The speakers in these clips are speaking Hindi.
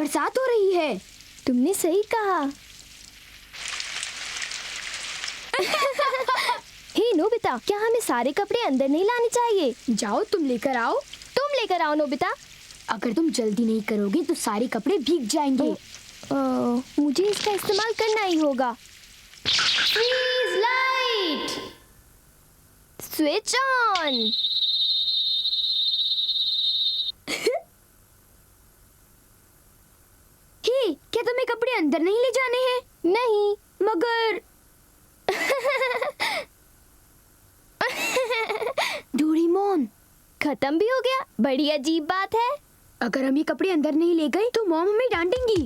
बरसात हो रही है। तुमने सही कहा। हे नोबिता, क्या हमें सारे कपड़े अंदर नहीं लाने चाहिए? जाओ तुम लेकर आओ। तुम लेकर आओ नोबिता। अगर तुम जल्दी नहीं करोगे तो सारे कपड़े भीग जाएंगे। मुझे इसका इस्तेमाल करना ही होगा। Fridge light, switch on. Hey, क्या तुम्हें कपड़े अंदर नहीं ले जाने हैं? नहीं, मगर डोरेमोन, खत्म भी हो गया। बड़ी अजीब बात है। अगर हम ये कपड़े अंदर नहीं ले गए तो मॉम हमें डांटेंगी।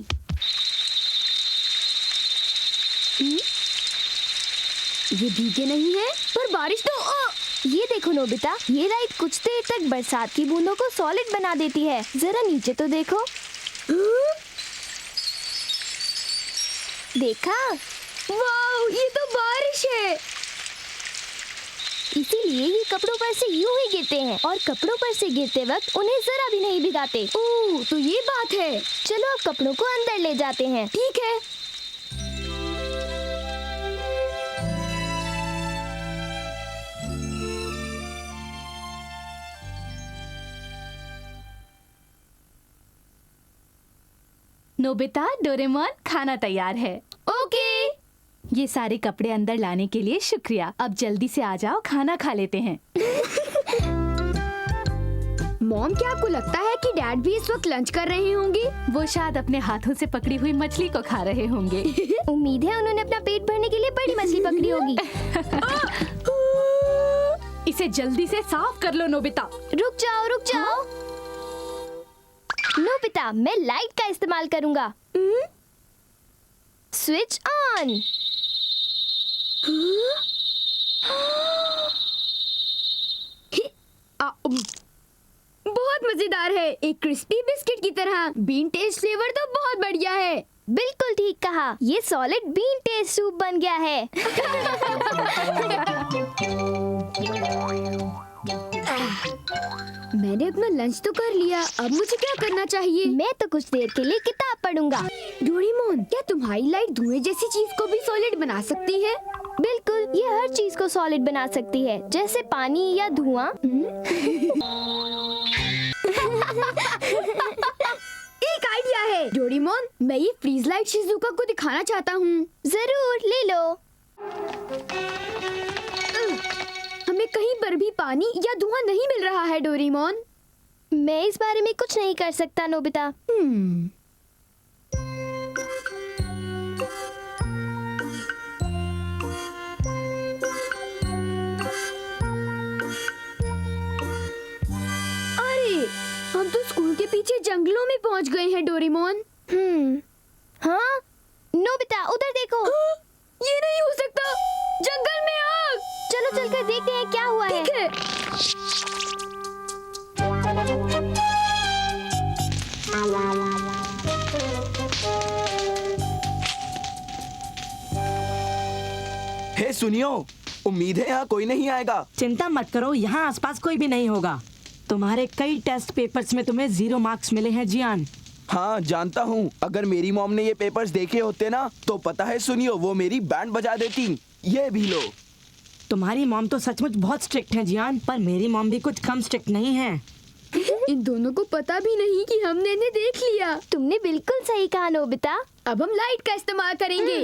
ये भीगे नहीं है, पर बारिश तो ये देखो नोबिता, ये लाइट कुछ देर तक बरसात की बूंदों को सॉलिड बना देती है। जरा नीचे तो देखो। देखा? वाओ, ये तो बारिश है। इसीलिए ये कपड़ों पर से यूं ही गिरते हैं और कपड़ों पर से गिरते वक्त उन्हें जरा भी नहीं भिगाते। ओह, तो ये बात है। चलो अब कपड़ों को अंदर ले जाते हैं। ठीक है। नोबिता, डोरेमोन, खाना तैयार है। ओके। ये सारे कपड़े अंदर लाने के लिए शुक्रिया। अब जल्दी से आ जाओ, खाना खा लेते हैं। मॉम, क्या आपको लगता है कि डैड भी इस वक्त लंच कर रहे होंगे? वो शायद अपने हाथों से पकड़ी हुई मछली को खा रहे होंगे। उम्मीद है उन्होंने अपना पेट भरने के लिए बड़ी मछली पकड़ी होगी। इसे जल्दी से साफ कर लो नोबिता। रुक जाओ, रुक जाओ। नोबिता, मैं लाइट का इस्तेमाल करूंगा। Switch on. बहुत मजेदार है, एक क्रिस्पी बिस्किट की तरह। बीन टेस्ट फ्लेवर तो बहुत बढ़िया है। बिल्कुल ठीक कहा, ये सॉलिड बीन टेस्ट सूप बन गया है। मैंने अपना लंच तो कर लिया, अब मुझे क्या करना चाहिए? मैं तो कुछ देर के लिए किताब पढ़ूंगा। डोरेमोन, क्या तुम्हारी लाइट धुएं जैसी चीज को भी सॉलिड बना सकती है? बिल्कुल, ये हर चीज को सॉलिड बना सकती है, जैसे पानी या धुआं। एक आइडिया है डोरेमोन, मैं ये फ्रीज लाइट शिजुका को दिखाना चाहता हूँ। जरूर, ले लो। हमें कहीं पर भी पानी या धुआं नहीं मिल रहा है डोरेमोन। मैं इस बारे में कुछ नहीं कर सकता नोबिता। अरे, हम तो स्कूल के पीछे जंगलों में पहुँच गए हैं डोरेमोन। हाँ, नोबिता उधर देखो। ये नहीं हो सकता, जंगल में आग। चलो चलकर देखते हैं क्या हुआ है। ठीक है। हे सुनियो, उम्मीद है यहाँ कोई नहीं आएगा। चिंता मत करो, यहाँ आसपास कोई भी नहीं होगा। तुम्हारे कई टेस्ट पेपर्स में तुम्हें 0 मार्क्स मिले हैं जियान। हाँ जानता हूँ, अगर मेरी मॉम ने ये पेपर्स देखे होते ना तो पता है सुनियो, वो मेरी बैंड बजा देती। ये भी लो। तुम्हारी मॉम तो सचमुच बहुत स्ट्रिक्ट है जियान, पर मेरी मॉम भी कुछ कम स्ट्रिक्ट नहीं है। इन दोनों को पता भी नहीं कि हमने इन्हें देख लिया। तुमने बिल्कुल सही कहा नोबिता। अब हम लाइट का इस्तेमाल करेंगे।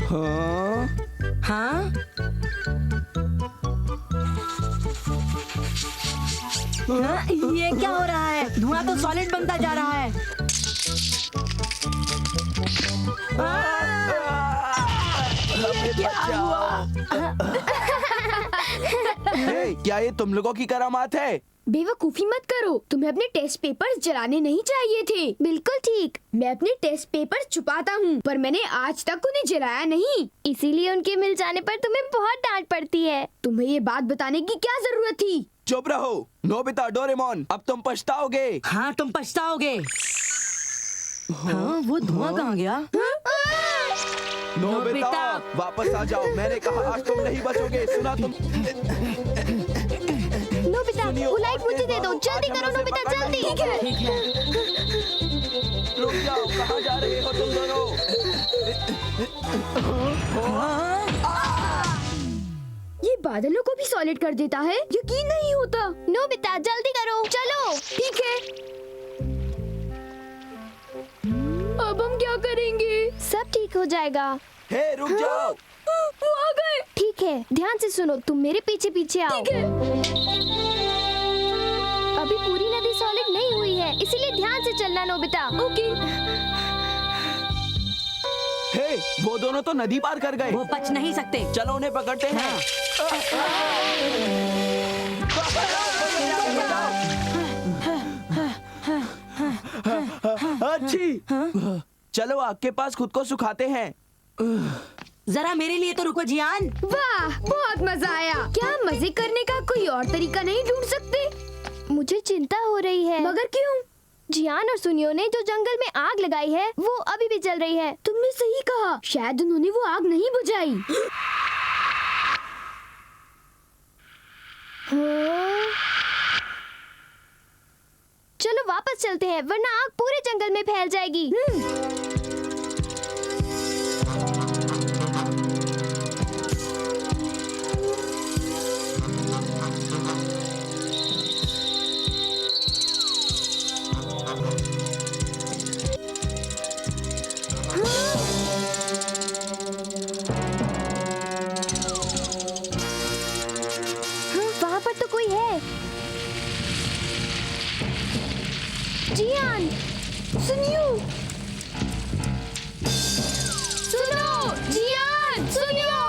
हाँ? हाँ? हाँ? ये क्या हो रहा है? धुआं तो सॉलिड बनता जा रहा है। हे, क्या ये तुम लोगों की करामात है? बेवकूफी मत करो, तुम्हें अपने टेस्ट पेपर्स जलाने नहीं चाहिए थे। बिल्कुल ठीक। मैं अपने टेस्ट पेपर्स छुपाता हूँ, पर मैंने आज तक उन्हें जलाया नहीं। इसीलिए उनके मिल जाने पर तुम्हें बहुत डांट पड़ती है। तुम्हें ये बात बताने की क्या जरूरत थी? चुप रहो नोबिता, डोरेमोन, अब तुम पछताओगे। हाँ, तुम पछताओगे। हाँ, वो धुआं कहाँ गया? नोबिता, वापस आ जाओ, मैंने कहा आज तुम नहीं बचोगे। सुना तुम? नोबिता, वो लाइट मुझे दे दो, जल्दी करो नोबिता, जल्दी। ठीक है। रुक जाओ, कहाँ जा रहे हो तुम दोनों? ये बादलों को भी सॉलिड कर देता है, यकीन नहीं होता। नोबिता जल्दी करो, चलो। ठीक है, अब हम क्या करेंगे? सब ठीक हो जाएगा। हे रुक जाओ। वो आ गए। ठीक है, ध्यान से सुनो, तुम मेरे पीछे पीछे आओ। ठीक है। अभी पूरी नदी सॉलिड नहीं हुई है, इसीलिए ध्यान से चलना नोबिता। ओके। हे, वो दोनों तो नदी पार कर गए। वो बच नहीं सकते। चलो उन्हें पकड़ते हैं। अच्छी। चलो आग के पास खुद को सुखाते हैं। जरा मेरे लिए तो रुको जियान। वाह, बहुत मजा आया। क्या मजे करने का कोई और तरीका नहीं ढूंढ सकते? मुझे चिंता हो रही है। मगर क्यों? जियान और सुनियो ने जो जंगल में आग लगाई है वो अभी भी जल रही है। तुमने सही कहा, शायद उन्होंने वो आग नहीं बुझाई। हाँ? चलो वापस चलते हैं, वरना आग पूरे जंगल में फैल जाएगी। वहाँ पर तो कोई है। जियान, सुनियो, सुनो, जियान, सुनियो।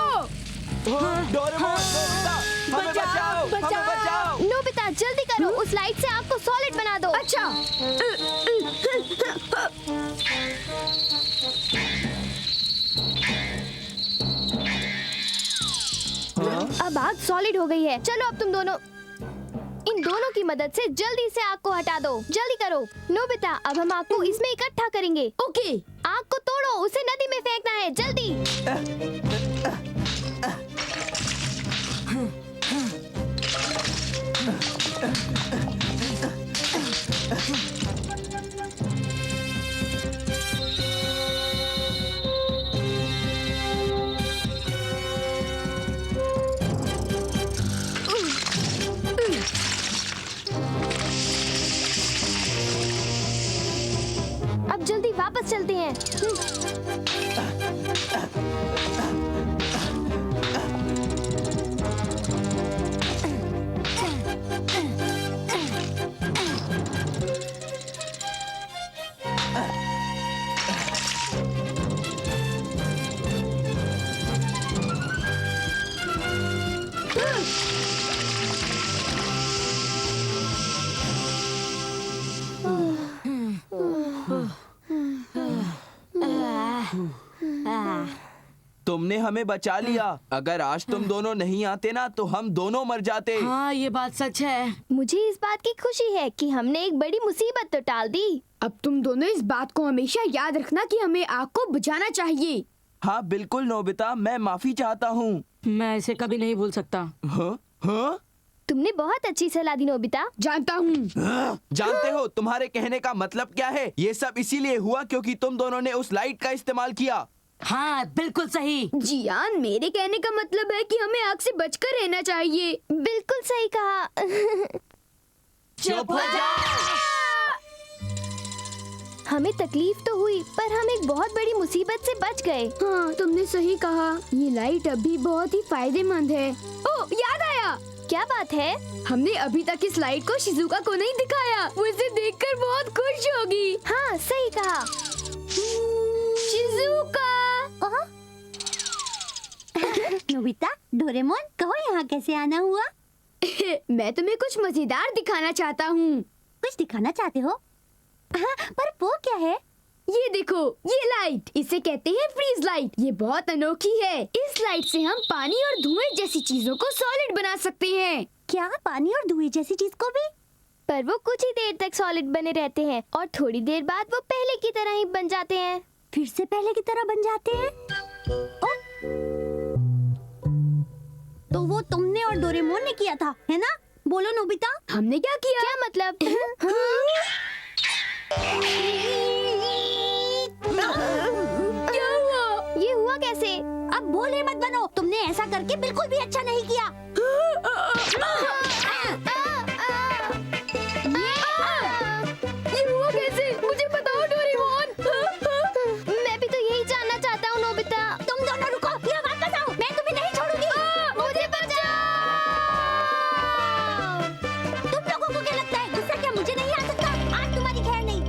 डोरेमोन, नोबिता, हमें बचाओ, हमें बचाओ। नोबिता जल्दी करो, उस लाइट से आग को सॉलिड बना दो। अच्छा। अब आग सॉलिड हो गई है। चलो अब तुम दोनों इन दोनों की मदद से जल्दी से आग को हटा दो। जल्दी करो नोबिता, अब हम आग को इसमें इकट्ठा करेंगे। ओके। आग को तोड़ो, उसे नदी में फेंकना है, जल्दी। अब जल्दी वापस चलते हैं। तुमने हमें बचा लिया। अगर आज तुम दोनों नहीं आते ना तो हम दोनों मर जाते। हाँ ये बात सच है। मुझे इस बात की खुशी है कि हमने एक बड़ी मुसीबत तो टाल दी। अब तुम दोनों इस बात को हमेशा याद रखना कि हमें आग को बुझाना चाहिए। हाँ बिल्कुल नोबिता, मैं माफी चाहता हूँ। मैं इसे कभी नहीं भूल सकता। हाँ? हाँ? तुमने बहुत अच्छी सलाह दी नोबिता। जानता हूँ। जानते हो तुम्हारे कहने का मतलब क्या है? ये सब इसीलिए हुआ क्योंकि तुम दोनों ने उस लाइट का इस्तेमाल किया। हाँ बिल्कुल सही। जियान, मेरे कहने का मतलब है कि हमें आग से बचकर रहना चाहिए। बिल्कुल सही कहा। चुप हो जाओ। हमें तकलीफ तो हुई, पर हम एक बहुत बड़ी मुसीबत से बच गए। हाँ, तुमने सही कहा। ये लाइट अभी बहुत ही फायदेमंद है। ओह, याद आया। क्या बात है? हमने अभी तक इस लाइट को शिजुका को नहीं दिखाया। वो इसे देखकर बहुत खुश होगी। हाँ सही कहा। शिजुका। नोबिता, डोरेमोन, कहो यहाँ कैसे आना हुआ? मैं तुम्हें कुछ मजेदार दिखाना चाहता हूँ। कुछ दिखाना चाहते हो? हाँ, पर वो क्या है? ये देखो, ये लाइट, इसे कहते हैं फ्रीज लाइट। ये बहुत अनोखी है। इस लाइट से हम पानी और धुएं जैसी चीजों को सॉलिड बना सकते हैं। क्या पानी और धुएं जैसी चीज को भी? पर वो कुछ ही देर तक सॉलिड बने रहते हैं और थोड़ी देर बाद वो पहले की तरह ही बन जाते हैं। फिर से पहले की तरह बन जाते हैं? तो वो तुमने और डोरेमोन ने किया था, है ना? बोलो नोबिता। हमने क्या किया? क्या मतलब? क्या हुआ? ये हुआ कैसे? अब भोले मत बनो, तुमने ऐसा करके बिल्कुल भी अच्छा नहीं किया। ये हुआ कैसे? मुझे बताओ डोरेमोन। मैं भी तो यही जानना चाहता हूँ नोबिता। तुम दोनों रुको, यहाँ वापस आओ, मैं तुम्हें नहीं छोड़ूंगी। मुझे बचाओ। तुम लोगों को क्या लगता है गुस्सा क्या मुझे नहीं आ सकता? आज तुम्हारी खैर नहीं।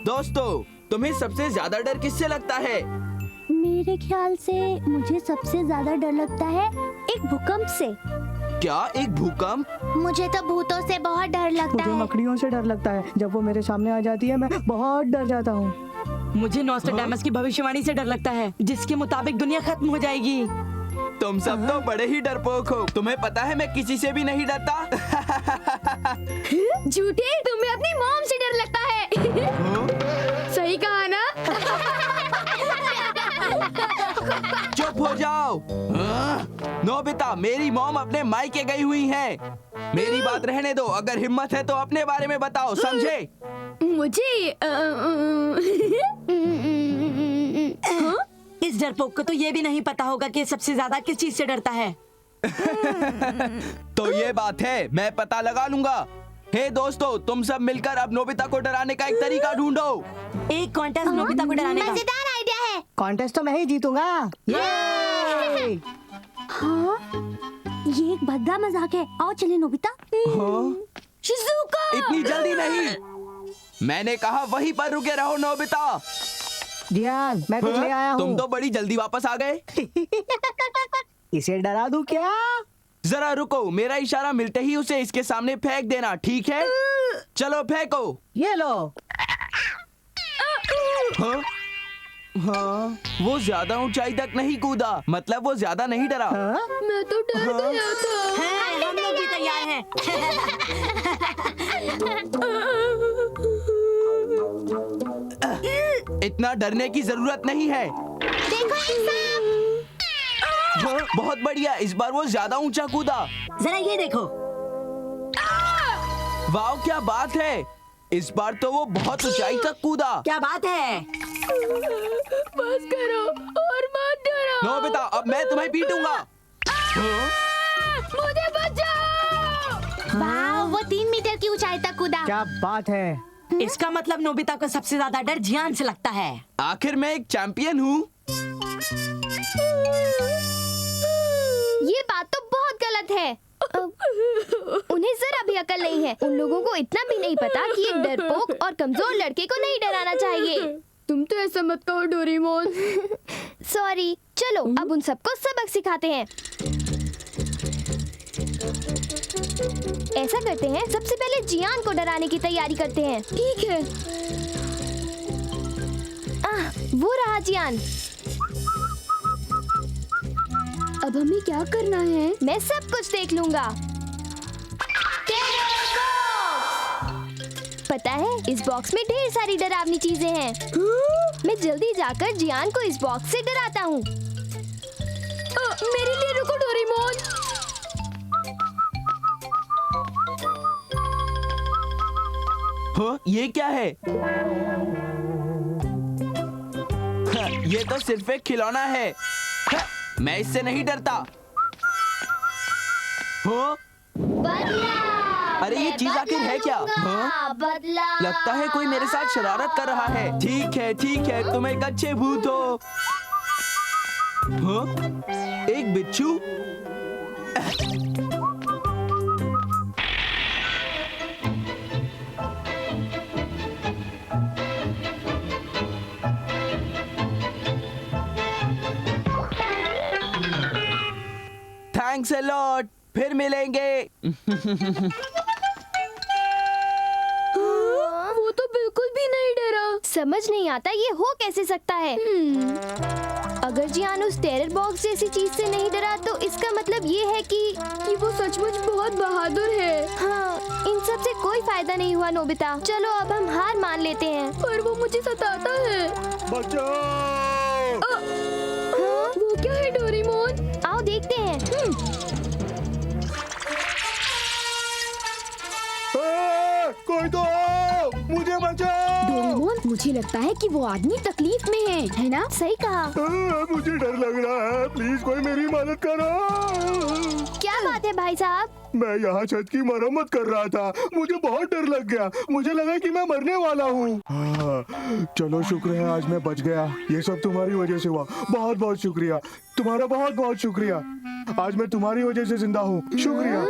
दोस्तों, तुम्हें सबसे ज्यादा डर किससे लगता है? मेरे ख्याल से मुझे सबसे ज्यादा डर लगता है एक भूकंप से। क्या एक भूकंप? मुझे तो भूतों से बहुत डर लगता मुझे है। मकड़ियों से डर लगता है। जब वो मेरे सामने आ जाती है मैं बहुत डर जाता हूँ। मुझे नॉस्ट्रडेमस की भविष्यवाणी से डर लगता है, जिसके मुताबिक दुनिया खत्म हो जाएगी। तुम सब तो बड़े ही डरपोक हो। तुम्हें पता है मैं किसी से भी नहीं डरता। झूठे, तुम्हें अपनी मॉम से डर लगता है। सही कहा ना? चुप हो जाओ। नोबिता, मेरी मॉम अपने मायके गई हुई है। मेरी बात रहने दो। अगर हिम्मत है तो अपने बारे में बताओ, समझे? मुझे इस डरपोक को तो ये भी नहीं पता होगा कि सबसे ज्यादा किस चीज से डरता है। तो ये बात है, मैं पता लगा लूंगा। हे दोस्तों, तुम सब मिलकर अब नोबिता को डराने का एक तरीका ढूंढो। एक कॉन्टेस्ट नोबिता को डराने का। मजेदार आइडिया है। कॉन्टेस्ट तो मैं ही जीतूंगा। ये! हाँ, ये एक भद्दा मजाक है। आओ चले नोबिता। शिज़ुका। इतनी जल्दी नहीं। मैंने कहा वहीं पर रुके रहो नोबिता। ध्यान, मैं कुछ ले आया तुम हूँ। तो बड़ी जल्दी वापस आ गए। इसे डरा दूं क्या? जरा रुको, मेरा इशारा मिलते ही उसे इसके सामने फेंक देना, ठीक है? चलो फेंको। ये लो। हाँ? हाँ, वो ज्यादा ऊंचाई तक नहीं कूदा, मतलब वो ज्यादा नहीं डरा। हाँ? मैं तो डर गया था। हैं, हम लोग भी तैयार हैं। इतना डरने की जरूरत नहीं है। देखो इंसान। हाँ, बहुत बढ़िया, इस बार वो ज्यादा ऊंचा कूदा। जरा ये देखो। वाह, क्या बात है। इस बार तो वो बहुत ऊंचाई तक कूदा। क्या बात है? बस करो और मत डरो। नोबिता, अब मैं तुम्हें पीटूंगा। हाँ? मुझे बचाओ। वाह, वो 3 मीटर की ऊंचाई तक कूदा। क्या बात है। इसका मतलब नोबिता को सबसे ज्यादा डर जियान से लगता है। आखिर मैं एक चैंपियन हूँ। ये बात तो बहुत गलत है। उन्हें जरा भी अकल नहीं है। उन लोगों को इतना भी नहीं पता कि एक डरपोक और कमजोर लड़के को नहीं डराना चाहिए। तुम तो ऐसा मत कहो डोरेमोन। सॉरी। चलो अब उन सबको सबक सिखाते हैं। ऐसा करते हैं, सबसे पहले जियान को डराने की तैयारी करते हैं। ठीक है। वो रहा जियान। अब हमें क्या करना है? मैं सब कुछ देख लूंगा। पता है, इस बॉक्स में ढेर सारी डरावनी चीजें हैं। मैं जल्दी जाकर जियान को इस बॉक्स से डराता हूँ। मेरे लिए रुको डोरेमोन। हाँ, ये क्या है? हाँ, ये तो सिर्फ एक खिलौना है। हाँ, मैं इससे नहीं डरता। हाँ? अरे ये चीज आखिर है क्या? हाँ? बदला। लगता है कोई मेरे साथ शरारत कर रहा है। ठीक है, तुम एक अच्छे भूत हो। हाँ? एक बिच्छू? थैंक्स अ लॉट, फिर मिलेंगे। वो तो बिल्कुल भी नहीं डरा। समझ नहीं आता ये हो कैसे सकता है। अगर जियान उस टेरर बॉक्स जैसी चीज से नहीं डरा तो इसका मतलब ये है कि वो सचमुच बहुत बहादुर है। हाँ, इन सब से कोई फायदा नहीं हुआ नोबिता। चलो अब हम हार मान लेते हैं। पर वो मुझे सताता है। बचाओ! वो क्या है डोरेमोन? आओ देखते हैं। कोई तो आओ, मुझे बचाओ। डोरेमोन, मुझे लगता है कि वो आदमी तकलीफ में है ना? सही कहा। मुझे डर लग रहा है, प्लीज कोई मेरी मदद करो। क्या बात है भाई साहब? मैं यहाँ छत की मरम्मत कर रहा था, मुझे बहुत डर लग गया, मुझे लगा कि मैं मरने वाला हूँ। चलो शुक्र है आज मैं बच गया, ये सब तुम्हारी वजह से हुआ। बहुत बहुत शुक्रिया, तुम्हारा बहुत बहुत शुक्रिया। आज मैं तुम्हारी वजह से जिंदा हूँ, शुक्रिया।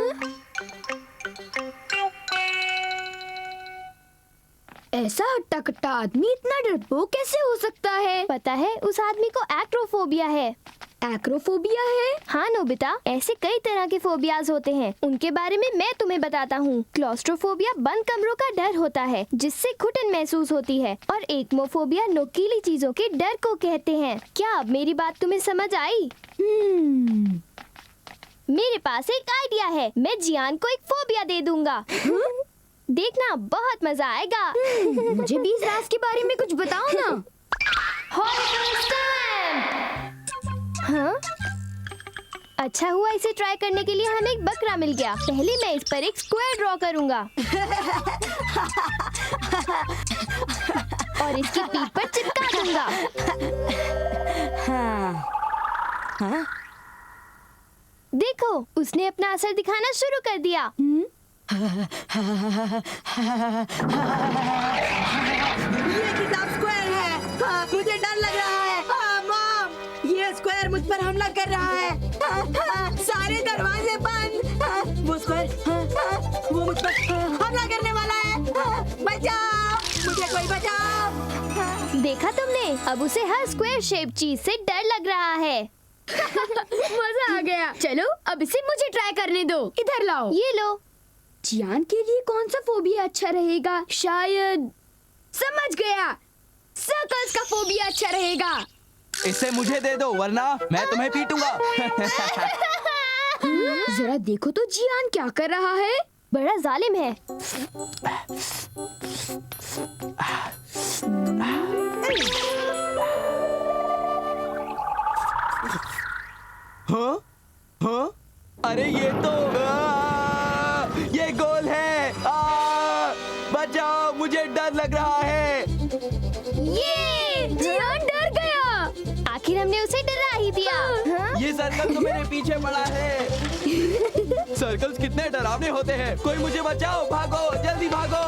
ऐसा हट्टा कट्टा आदमी इतना डरपोक कैसे हो सकता है? पता है, उस आदमी को एक्रोफोबिया है। एक्रोफोबिया है? हाँ नोबिता, ऐसे कई तरह के फोबियाज होते हैं। उनके बारे में मैं तुम्हें बताता हूँ। क्लॉस्ट्रोफोबिया बंद कमरों का डर होता है, जिससे घुटन महसूस होती है। और एक्मोफोबिया नुकीली चीजों के डर को कहते हैं। क्या अब मेरी बात तुम्हें समझ आई? मेरे पास एक आइडिया है, मैं जियान को एक फोबिया दे दूंगा। देखना, बहुत मजा आएगा। मुझे भी इस राज के बारे में कुछ बताओ ना। हाँ? अच्छा हुआ इसे ट्राई करने के लिए हमें एक बकरा मिल गया। पहले मैं इस पर एक स्क्वायर ड्रॉ करूंगा और इसकी पीठ पर चिपका दूंगा। हाँ? देखो, उसने अपना असर दिखाना शुरू कर दिया। ये किताब स्क्वायर है। मुझे डर लग रहा है। मॉम, ये स्क्वायर मुझ पर हमला कर रहा है। सारे दरवाजे बंद। वो स्क्वायर वो मुझ पर हमला करने वाला है। बचाओ, मुझे कोई बचाओ। देखा तुमने? अब उसे हर स्क्वायर शेप चीज से डर लग रहा है। मजा आ गया। चलो अब इसे मुझे ट्राई करने दो। इधर लाओ। ये लो। जियान के लिए कौन सा फोबिया अच्छा रहेगा? शायद समझ गया, सर्कल्स का फोबिया अच्छा रहेगा। इसे मुझे दे दो, वरना मैं तुम्हें पीटूंगा। जरा देखो तो जियान क्या कर रहा है। बड़ा जालिम है। हाँ? हाँ? अरे ये तो ये गोल है। बचाओ, मुझे डर लग रहा है। ये जियान डर गया। आखिर हमने उसे डरा ही दिया। हाँ? ये सर्कल तो मेरे पीछे पड़ा है। सर्कल्स कितने डरावने होते हैं। कोई मुझे बचाओ, भागो, जल्दी भागो।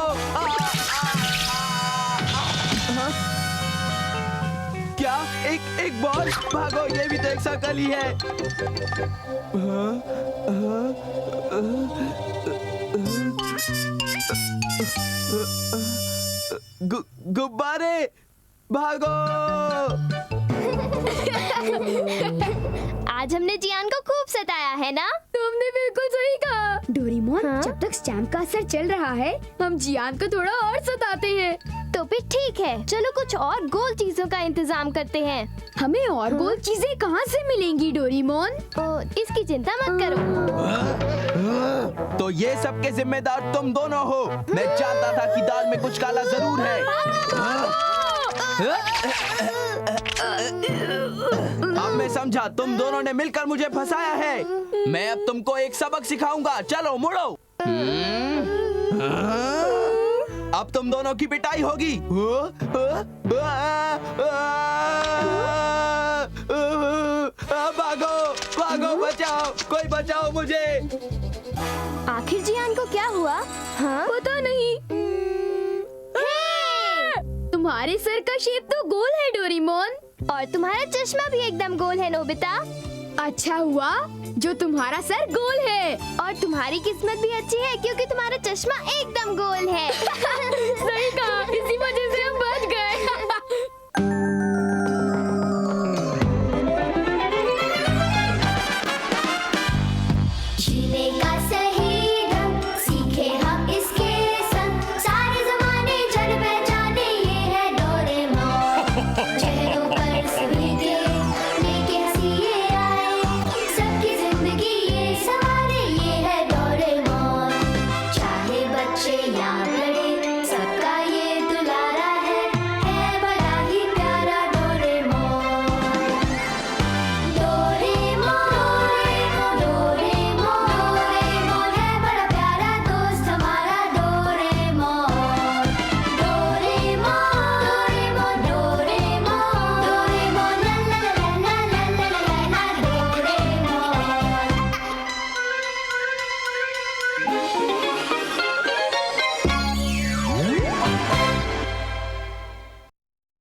क्या? एक बॉल? भागो, ये भी तो एक सर्कल ही है। गुब्बारे, भागो। आज हमने जियान को खूब सताया है ना? तुमने बिल्कुल सही कहा। डोरेमोन, हाँ? जब तक स्टैम्प का असर चल रहा है, हम जियान को थोड़ा और सताते हैं। तो फिर ठीक है, चलो कुछ और गोल चीजों का इंतजाम करते हैं। हमें और गोल चीजें कहाँ से मिलेंगी डोरेमोन? इसकी चिंता मत करो। तो ये सब के जिम्मेदार तुम दोनों हो। मैं जानता था कि दाल में कुछ काला जरूर है। अब मैं समझा, तुम दोनों ने मिलकर मुझे फंसाया है। मैं अब तुमको एक सबक सिखाऊंगा। चलो मुड़ो। अब तुम दोनों की पिटाई होगी। भागो, भागो, बचाओ, कोई बचाओ मुझे। आखिर जियान को क्या हुआ? हाँ? पता नहीं। तुम्हारे सर का शेप तो गोल है डोरेमोन। और तुम्हारा चश्मा भी एकदम गोल है नोबिता। अच्छा हुआ जो तुम्हारा सर गोल है। और तुम्हारी किस्मत भी अच्छी है, क्योंकि तुम्हारा चश्मा एकदम गोल है। सही कहा, इसी वजह से हम बच गए।